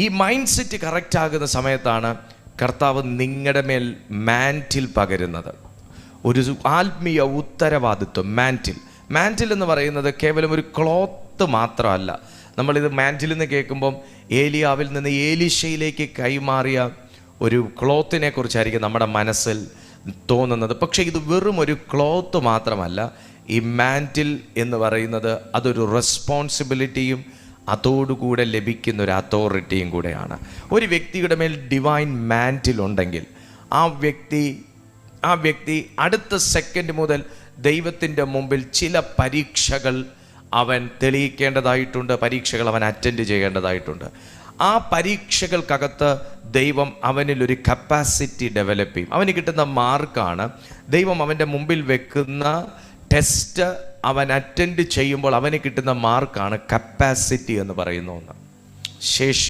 ഈ mind set correct ആകുന്ന സമയത്താണ് കർത്താവ് നിങ്ങളുടെ മേൽ മാൻറ്റിൽ പകരുന്നത്. ഒരു ആത്മീയ ഉത്തരവാദിത്വം. മാൻറ്റിൽ എന്ന് പറയുന്നത് കേവലം ഒരു ക്ലോത്ത് മാത്രമല്ല. നമ്മളിത് മാൻറ്റിൽ നിന്ന് കേൾക്കുമ്പം ഏലിയാവിൽ നിന്ന് ഏലീശയിലേക്ക് കൈമാറിയ ഒരു ക്ലോത്തിനെ കുറിച്ചായിരിക്കും നമ്മുടെ മനസ്സിൽ തോന്നുന്നത്. പക്ഷേ ഇത് വെറും ഒരു ക്ലോത്ത് മാത്രമല്ല. ഈ മാൻറ്റിൽ എന്ന് പറയുന്നത് അതൊരു റെസ്പോൺസിബിലിറ്റിയും അതോടുകൂടെ ലഭിക്കുന്ന ഒരു അതോറിറ്റിയും കൂടെയാണ്. ഒരു വ്യക്തിയുടെ മേൽ ഡിവൈൻ മാൻറ്റിൽ ഉണ്ടെങ്കിൽ ആ വ്യക്തി അടുത്ത സെക്കൻഡ് മുതൽ ദൈവത്തിൻ്റെ മുമ്പിൽ ചില പരീക്ഷകൾ അവൻ തെളിയിക്കേണ്ടതായിട്ടുണ്ട്, പരീക്ഷകൾ അവൻ അറ്റൻഡ് ചെയ്യേണ്ടതായിട്ടുണ്ട്. ആ പരീക്ഷകൾക്കകത്ത് ദൈവം അവനിലൊരു കപ്പാസിറ്റി ഡെവലപ്പ് ചെയ്യും. അവന് കിട്ടുന്ന മാർക്കാണ് ദൈവം അവൻ്റെ മുമ്പിൽ വെക്കുന്ന ടെസ്റ്റ്. അവൻ അറ്റൻഡ് ചെയ്യുമ്പോൾ അവന് കിട്ടുന്ന മാർക്കാണ് കപ്പാസിറ്റി എന്ന് പറയുന്ന ഒന്ന്, ശേഷി.